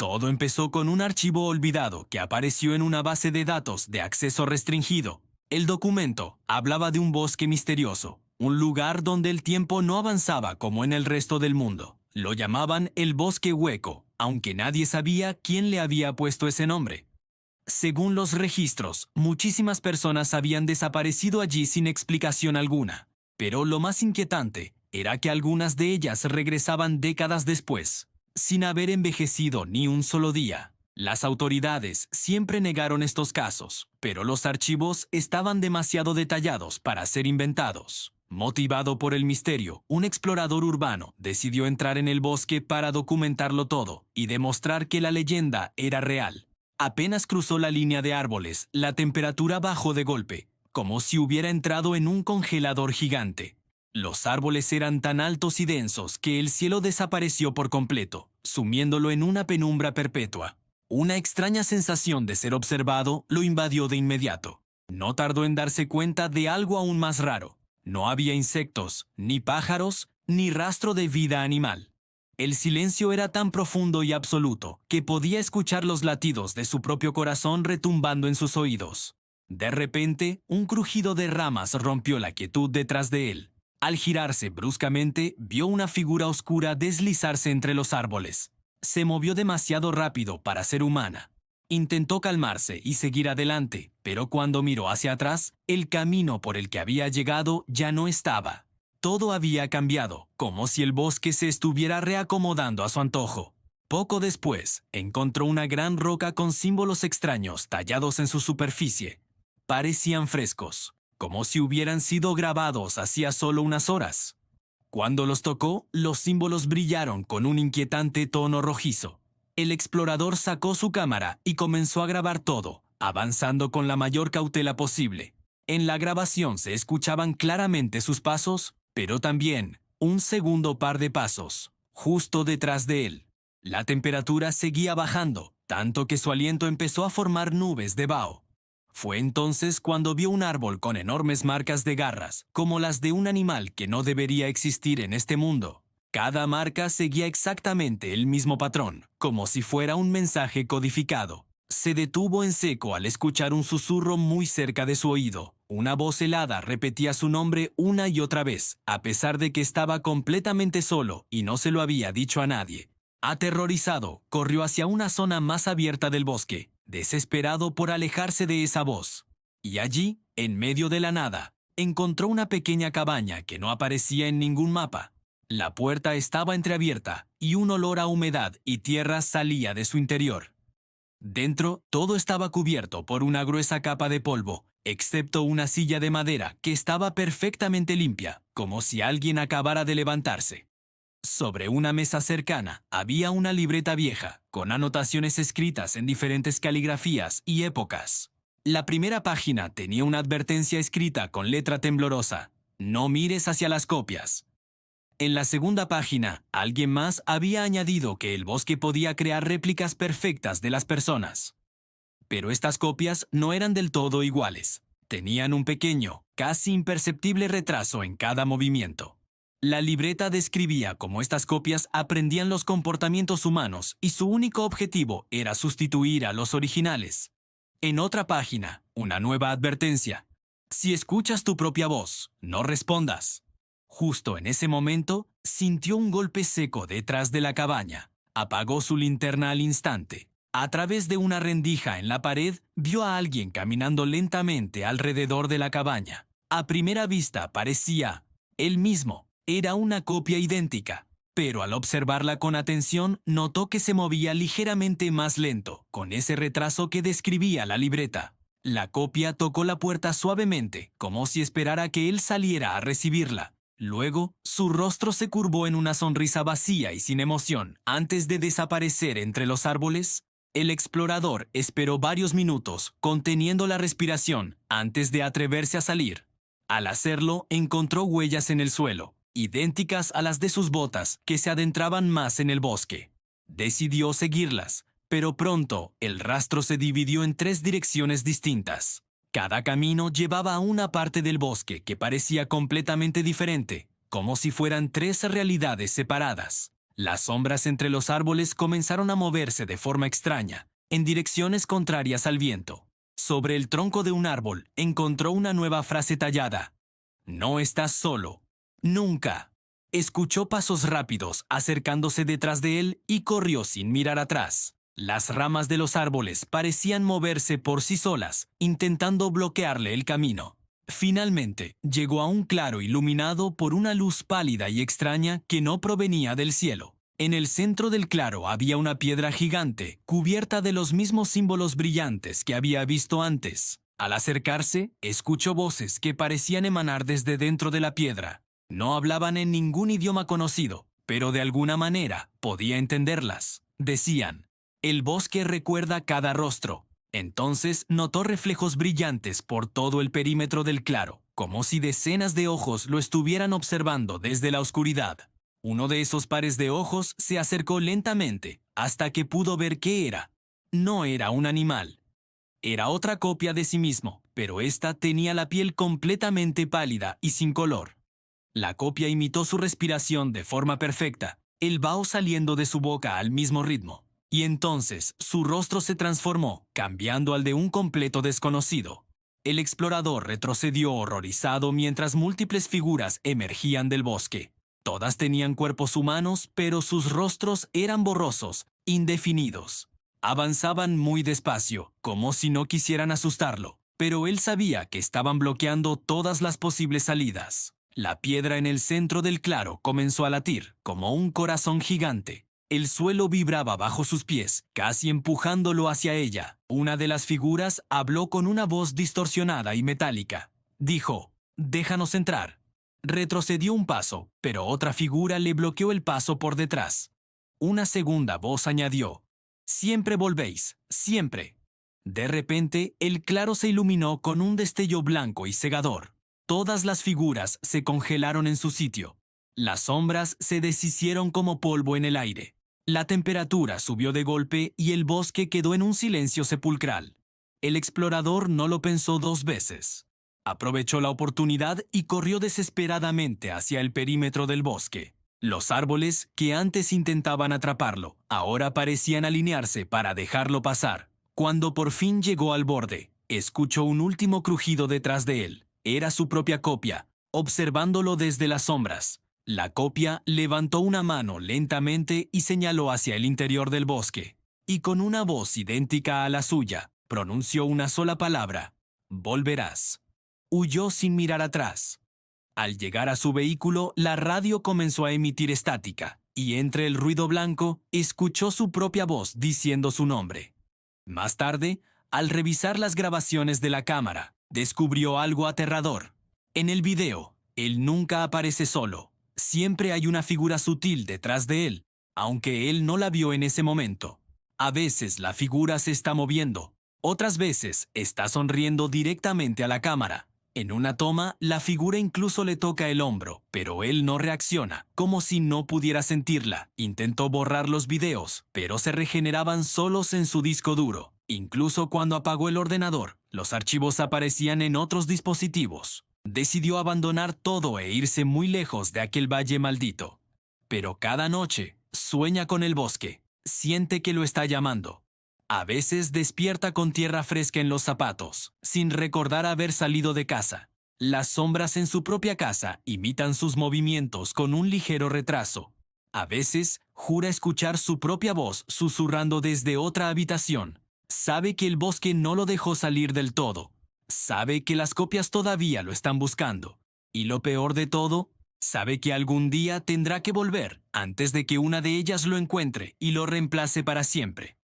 Todo empezó con un archivo olvidado que apareció en una base de datos de acceso restringido. El documento hablaba de un bosque misterioso, un lugar donde el tiempo no avanzaba como en el resto del mundo. Lo llamaban el Bosque Hueco, aunque nadie sabía quién le había puesto ese nombre. Según los registros, muchísimas personas habían desaparecido allí sin explicación alguna. Pero lo más inquietante era que algunas de ellas regresaban décadas después, sin haber envejecido ni un solo día. Las autoridades siempre negaron estos casos, pero los archivos estaban demasiado detallados para ser inventados. Motivado por el misterio, un explorador urbano decidió entrar en el bosque para documentarlo todo y demostrar que la leyenda era real. Apenas cruzó la línea de árboles, la temperatura bajó de golpe, como si hubiera entrado en un congelador gigante. Los árboles eran tan altos y densos que el cielo desapareció por completo, sumiéndolo en una penumbra perpetua. Una extraña sensación de ser observado lo invadió de inmediato. No tardó en darse cuenta de algo aún más raro. No había insectos, ni pájaros, ni rastro de vida animal. El silencio era tan profundo y absoluto que podía escuchar los latidos de su propio corazón retumbando en sus oídos. De repente, un crujido de ramas rompió la quietud detrás de él. Al girarse bruscamente, vio una figura oscura deslizarse entre los árboles. Se movió demasiado rápido para ser humana. Intentó calmarse y seguir adelante, pero cuando miró hacia atrás, el camino por el que había llegado ya no estaba. Todo había cambiado, como si el bosque se estuviera reacomodando a su antojo. Poco después, encontró una gran roca con símbolos extraños tallados en su superficie. Parecían frescos, como si hubieran sido grabados hacía solo unas horas. Cuando los tocó, los símbolos brillaron con un inquietante tono rojizo. El explorador sacó su cámara y comenzó a grabar todo, avanzando con la mayor cautela posible. En la grabación se escuchaban claramente sus pasos, pero también un segundo par de pasos, justo detrás de él. La temperatura seguía bajando, tanto que su aliento empezó a formar nubes de vaho. Fue entonces cuando vio un árbol con enormes marcas de garras, como las de un animal que no debería existir en este mundo. Cada marca seguía exactamente el mismo patrón, como si fuera un mensaje codificado. Se detuvo en seco al escuchar un susurro muy cerca de su oído. Una voz helada repetía su nombre una y otra vez, a pesar de que estaba completamente solo y no se lo había dicho a nadie. Aterrorizado, corrió hacia una zona más abierta del bosque, desesperado por alejarse de esa voz. Y allí, en medio de la nada, encontró una pequeña cabaña que no aparecía en ningún mapa. La puerta estaba entreabierta y un olor a humedad y tierra salía de su interior. Dentro, todo estaba cubierto por una gruesa capa de polvo, excepto una silla de madera que estaba perfectamente limpia, como si alguien acabara de levantarse. Sobre una mesa cercana había una libreta vieja, con anotaciones escritas en diferentes caligrafías y épocas. La primera página tenía una advertencia escrita con letra temblorosa: «No mires hacia las copias». En la segunda página, alguien más había añadido que el bosque podía crear réplicas perfectas de las personas. Pero estas copias no eran del todo iguales. Tenían un pequeño, casi imperceptible retraso en cada movimiento. La libreta describía cómo estas copias aprendían los comportamientos humanos y su único objetivo era sustituir a los originales. En otra página, una nueva advertencia: «Si escuchas tu propia voz, no respondas». Justo en ese momento, sintió un golpe seco detrás de la cabaña. Apagó su linterna al instante. A través de una rendija en la pared, vio a alguien caminando lentamente alrededor de la cabaña. A primera vista parecía él mismo. Era una copia idéntica, pero al observarla con atención, notó que se movía ligeramente más lento, con ese retraso que describía la libreta. La copia tocó la puerta suavemente, como si esperara que él saliera a recibirla. Luego, su rostro se curvó en una sonrisa vacía y sin emoción. Antes de desaparecer entre los árboles, el explorador esperó varios minutos, conteniendo la respiración, antes de atreverse a salir. Al hacerlo, encontró huellas en el suelo, idénticas a las de sus botas, que se adentraban más en el bosque. Decidió seguirlas, pero pronto el rastro se dividió en 3 direcciones distintas. Cada camino llevaba a una parte del bosque que parecía completamente diferente, como si fueran 3 realidades separadas. Las sombras entre los árboles comenzaron a moverse de forma extraña, en direcciones contrarias al viento. Sobre el tronco de un árbol encontró una nueva frase tallada. No estás solo. Nunca. Escuchó pasos rápidos acercándose detrás de él y corrió sin mirar atrás. Las ramas de los árboles parecían moverse por sí solas, intentando bloquearle el camino. Finalmente, llegó a un claro iluminado por una luz pálida y extraña que no provenía del cielo. En el centro del claro había una piedra gigante, cubierta de los mismos símbolos brillantes que había visto antes. Al acercarse, escuchó voces que parecían emanar desde dentro de la piedra. No hablaban en ningún idioma conocido, pero de alguna manera podía entenderlas. Decían, el bosque recuerda cada rostro. Entonces notó reflejos brillantes por todo el perímetro del claro, como si decenas de ojos lo estuvieran observando desde la oscuridad. Uno de esos pares de ojos se acercó lentamente hasta que pudo ver qué era. No era un animal. Era otra copia de sí mismo, pero esta tenía la piel completamente pálida y sin color. La copia imitó su respiración de forma perfecta, el vaho saliendo de su boca al mismo ritmo. Y entonces su rostro se transformó, cambiando al de un completo desconocido. El explorador retrocedió horrorizado mientras múltiples figuras emergían del bosque. Todas tenían cuerpos humanos, pero sus rostros eran borrosos, indefinidos. Avanzaban muy despacio, como si no quisieran asustarlo, pero él sabía que estaban bloqueando todas las posibles salidas. La piedra en el centro del claro comenzó a latir, como un corazón gigante. El suelo vibraba bajo sus pies, casi empujándolo hacia ella. Una de las figuras habló con una voz distorsionada y metálica. Dijo, «Déjanos entrar». Retrocedió un paso, pero otra figura le bloqueó el paso por detrás. Una segunda voz añadió, «Siempre volvéis, siempre». De repente, el claro se iluminó con un destello blanco y cegador. Todas las figuras se congelaron en su sitio. Las sombras se deshicieron como polvo en el aire. La temperatura subió de golpe y el bosque quedó en un silencio sepulcral. El explorador no lo pensó dos veces. Aprovechó la oportunidad y corrió desesperadamente hacia el perímetro del bosque. Los árboles, que antes intentaban atraparlo, ahora parecían alinearse para dejarlo pasar. Cuando por fin llegó al borde, escuchó un último crujido detrás de él. Era su propia copia, observándolo desde las sombras. La copia levantó una mano lentamente y señaló hacia el interior del bosque. Y con una voz idéntica a la suya, pronunció una sola palabra: «Volverás». Huyó sin mirar atrás. Al llegar a su vehículo, la radio comenzó a emitir estática, y entre el ruido blanco, escuchó su propia voz diciendo su nombre. Más tarde, al revisar las grabaciones de la cámara, descubrió algo aterrador. En el video, él nunca aparece solo. Siempre hay una figura sutil detrás de él, aunque él no la vio en ese momento. A veces la figura se está moviendo, otras veces está sonriendo directamente a la cámara. En una toma, la figura incluso le toca el hombro, pero él no reacciona, como si no pudiera sentirla. Intentó borrar los videos, pero se regeneraban solos en su disco duro. Incluso cuando apagó el ordenador, los archivos aparecían en otros dispositivos. Decidió abandonar todo e irse muy lejos de aquel valle maldito. Pero cada noche sueña con el bosque, siente que lo está llamando. A veces despierta con tierra fresca en los zapatos, sin recordar haber salido de casa. Las sombras en su propia casa imitan sus movimientos con un ligero retraso. A veces jura escuchar su propia voz susurrando desde otra habitación. Sabe que el bosque no lo dejó salir del todo. Sabe que las copias todavía lo están buscando. Y lo peor de todo, sabe que algún día tendrá que volver antes de que una de ellas lo encuentre y lo reemplace para siempre.